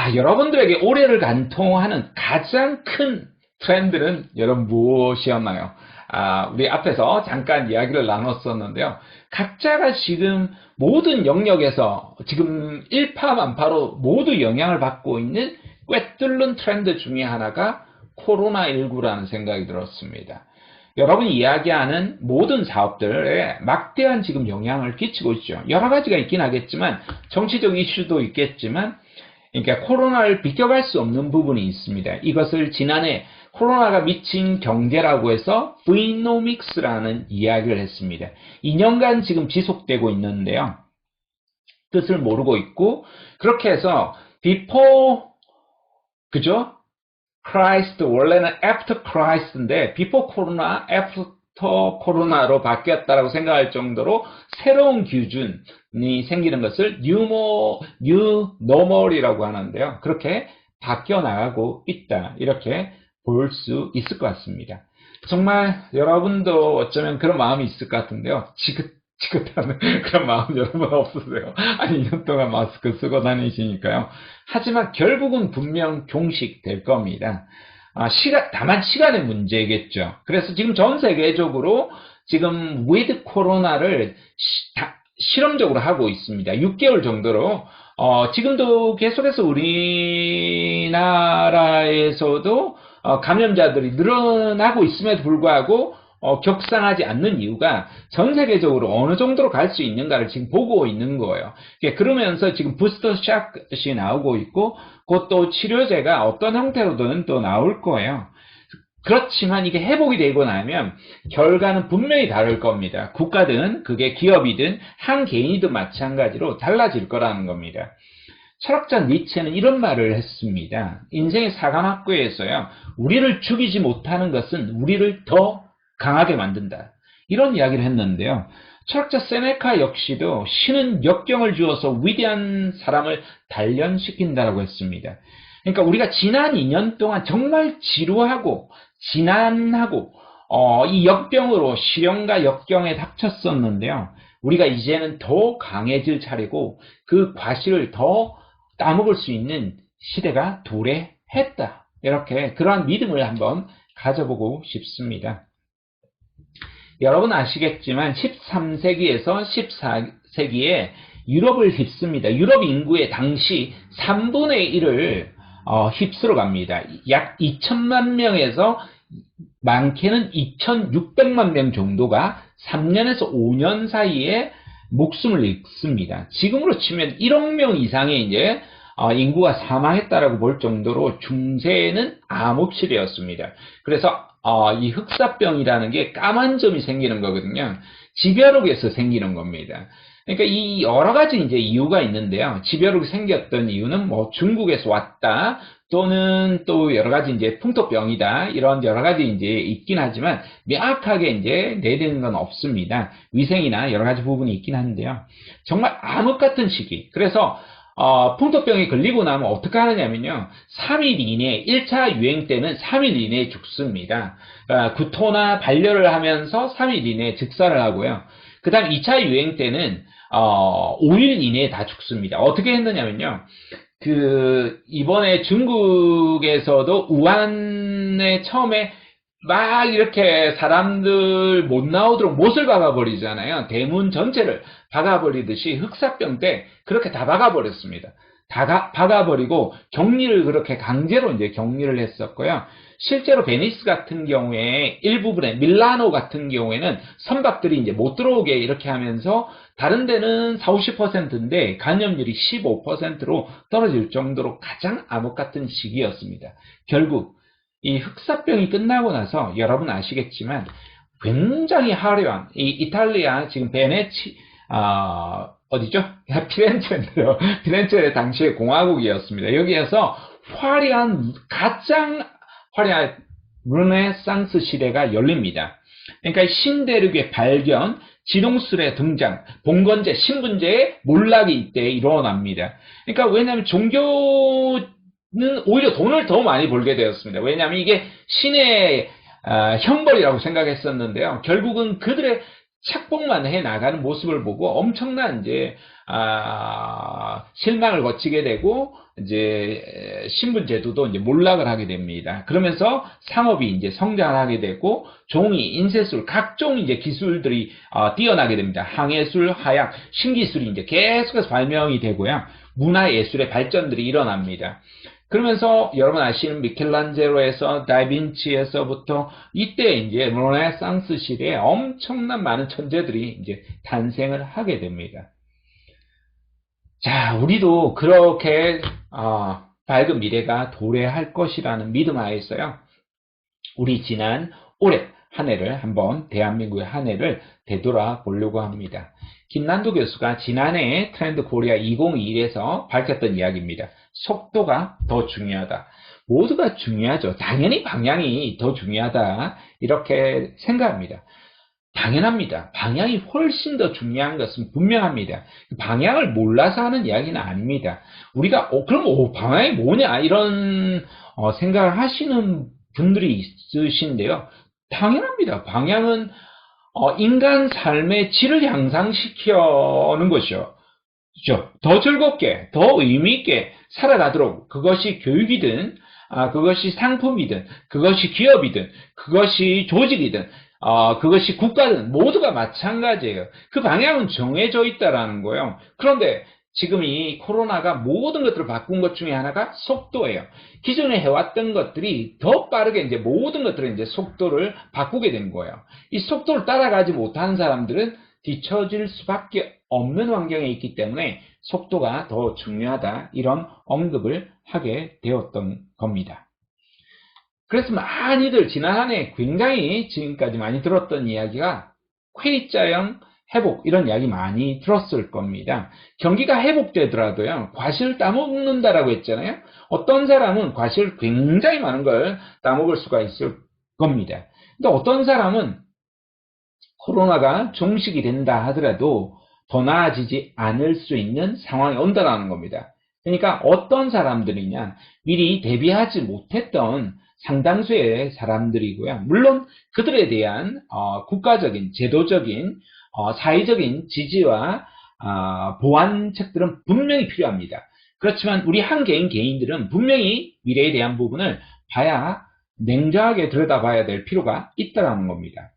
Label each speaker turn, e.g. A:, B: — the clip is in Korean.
A: 자, 여러분들에게 올해를 관통하는 가장 큰 트렌드는 여러분 무엇이었나요? 우리 앞에서 잠깐 이야기를 나눴었는데요. 각자가 지금 모든 영역에서 지금 일파만파로 모두 영향을 받고 있는 꿰뚫는 트렌드 중에 하나가 코로나19라는 생각이 들었습니다. 여러분이 이야기하는 모든 사업들에 막대한 지금 영향을 끼치고 있죠. 여러 가지가 있긴 하겠지만 정치적 이슈도 있겠지만 그러니까 코로나를 비껴갈 수 없는 부분이 있습니다. 이것을 지난해 코로나가 미친 경제라고 해서 Vnomics라는 이야기를 했습니다. 2년간 지금 지속되고 있는데요. 뜻을 모르고 있고 그렇게 해서 before 그죠? Christ 원래는 after Christ인데 before 코로나, after 코로나로 바뀌었다라고 생각할 정도로 새로운 기준이 생기는 것을 new normal이라고 하는데요. 그렇게 바뀌어 나가고 있다. 이렇게 볼 수 있을 것 같습니다. 정말 여러분도 어쩌면 그런 마음이 있을 것 같은데요. 지긋하는 그런 마음 여러분 없으세요? 아니 2년 동안 마스크 쓰고 다니시니까요. 하지만 결국은 분명 종식될 겁니다. 다만 시간의 문제겠죠. 그래서 지금 전 세계적으로 지금 with 코로나를 실험적으로 하고 있습니다. 6개월 정도로 지금도 계속해서 우리나라에서도 감염자들이 늘어나고 있음에도 불구하고 격상하지 않는 이유가 전 세계적으로 어느 정도로 갈 수 있는가를 지금 보고 있는 거예요. 그러면서 지금 부스터 샷이 나오고 있고 곧 또 치료제가 어떤 형태로든 또 나올 거예요. 그렇지만 이게 회복이 되고 나면 결과는 분명히 다를 겁니다. 국가든 그게 기업이든 한 개인이든 마찬가지로 달라질 거라는 겁니다. 철학자 니체는 이런 말을 했습니다. 인생의 사관학교에서요. 우리를 죽이지 못하는 것은 우리를 더 강하게 만든다. 이런 이야기를 했는데요. 철학자 세네카 역시도 신은 역경을 주어서 위대한 사람을 단련시킨다라고 했습니다. 그러니까 우리가 지난 2년 동안 정말 지루하고 지난하고 이 역병으로 시련과 역경에 닥쳤었는데요. 우리가 이제는 더 강해질 차례고 그 과실을 더 따먹을 수 있는 시대가 도래했다. 이렇게 그러한 믿음을 한번 가져보고 싶습니다. 여러분 아시겠지만 13세기에서 14세기에 유럽을 휩습니다. 유럽 인구의 당시 3분의 1을 휩쓸어 갑니다. 약 2천만 명에서 많게는 2,600만 명 정도가 3년에서 5년 사이에 목숨을 잃습니다. 지금으로 치면 1억 명 이상의 이제 인구가 사망했다라고 볼 정도로 중세에는 암흑 시대였습니다. 그래서 이 흑사병이라는 게 까만 점이 생기는 거거든요. 지벼룩에서 생기는 겁니다. 그러니까 이 여러 가지 이제 이유가 있는데요. 지벼룩이 생겼던 이유는 뭐 중국에서 왔다 또는 또 여러 가지 이제 풍토병이다 이런 여러 가지 이제 있긴 하지만 명확하게 이제 내리는 건 없습니다. 위생이나 여러 가지 부분이 있긴 한데요. 정말 암흑 같은 시기. 그래서 풍토병이 걸리고 나면 어떻게 하느냐면요. 3일 이내, 1차 유행 때는 3일 이내에 죽습니다. 구토나 발열을 하면서 3일 이내에 즉사를 하고요. 그 다음 2차 유행 때는 5일 이내에 다 죽습니다. 어떻게 했느냐면요. 이번에 중국에서도 우한에 처음에 막 이렇게 사람들 못 나오도록 못을 박아버리잖아요. 대문 전체를 박아버리듯이 흑사병 때 그렇게 다 박아버렸습니다. 다 박아버리고 격리를 그렇게 강제로 이제 격리를 했었고요. 실제로 베니스 같은 경우에 일부분에 밀라노 같은 경우에는 선박들이 이제 못 들어오게 이렇게 하면서 다른 데는 40, 50%인데 감염률이 15%로 떨어질 정도로 가장 암흑 같은 시기였습니다. 결국 이 흑사병이 끝나고 나서 여러분 아시겠지만 굉장히 화려한 이 이탈리아 지금 어디죠? 피렌체인데요. 피렌체 당시의 공화국이었습니다. 여기에서 가장 화려한 르네상스 시대가 열립니다. 그러니까 신대륙의 발견, 지동술의 등장, 봉건제, 신분제의 몰락이 이때 일어납니다. 그러니까 왜냐하면 종교는 오히려 돈을 더 많이 벌게 되었습니다. 왜냐하면 이게 신의 형벌이라고 생각했었는데요. 결국은 그들의 착복만 해 나가는 모습을 보고 엄청난 이제 실망을 거치게 되고 이제 신분 제도도 이제 몰락을 하게 됩니다. 그러면서 상업이 이제 성장을 하게 되고 종이, 인쇄술, 각종 이제 기술들이 뛰어나게 됩니다. 항해술, 하약, 신기술이 이제 계속해서 발명이 되고요. 문화예술의 발전들이 일어납니다. 그러면서 여러분 아시는 미켈란젤로에서 다빈치에서부터 이때 이제 르네상스 시대에 엄청난 많은 천재들이 이제 탄생을 하게 됩니다. 자, 우리도 그렇게 밝은 미래가 도래할 것이라는 믿음 하에서요. 우리 지난 올해 한 해를 한번 대한민국의 한 해를 되돌아보려고 합니다. 김난도 교수가 지난해 트렌드 코리아 2021에서 밝혔던 이야기입니다. 속도가 더 중요하다. 모두가 중요하죠. 당연히 방향이 더 중요하다. 이렇게 생각합니다. 당연합니다. 방향이 훨씬 더 중요한 것은 분명합니다. 방향을 몰라서 하는 이야기는 아닙니다. 우리가 그럼 방향이 뭐냐 이런 생각을 하시는 분들이 있으신데요. 당연합니다. 방향은 인간 삶의 질을 향상시키는 것이죠. 그렇죠? 더 즐겁게, 더 의미있게 살아가도록 그것이 교육이든 그것이 상품이든 그것이 기업이든 그것이 조직이든 그것이 국가든 모두가 마찬가지예요. 그 방향은 정해져 있다라는 거예요. 그런데 지금 이 코로나가 모든 것들을 바꾼 것 중에 하나가 속도예요. 기존에 해왔던 것들이 더 빠르게 이제 모든 것들을 이제 속도를 바꾸게 된 거예요. 이 속도를 따라가지 못하는 사람들은 뒤처질 수밖에 없는 환경에 있기 때문에 속도가 더 중요하다 이런 언급을 하게 되었던 겁니다. 그래서 많이들 지난 한 해 굉장히 지금까지 많이 들었던 이야기가 K자형 회복 이런 이야기 많이 들었을 겁니다. 경기가 회복되더라도요. 과실을 따먹는다라고 했잖아요. 어떤 사람은 과실을 굉장히 많은 걸 따먹을 수가 있을 겁니다. 근데 어떤 사람은 코로나가 종식이 된다 하더라도 더 나아지지 않을 수 있는 상황이 온다라는 겁니다. 그러니까 어떤 사람들이냐 미리 대비하지 못했던 상당수의 사람들이고요. 물론 그들에 대한 국가적인 제도적인 사회적인 지지와 보완책들은 분명히 필요합니다. 그렇지만 우리 한 개인들은 분명히 미래에 대한 부분을 냉정하게 들여다봐야 될 필요가 있다는 겁니다.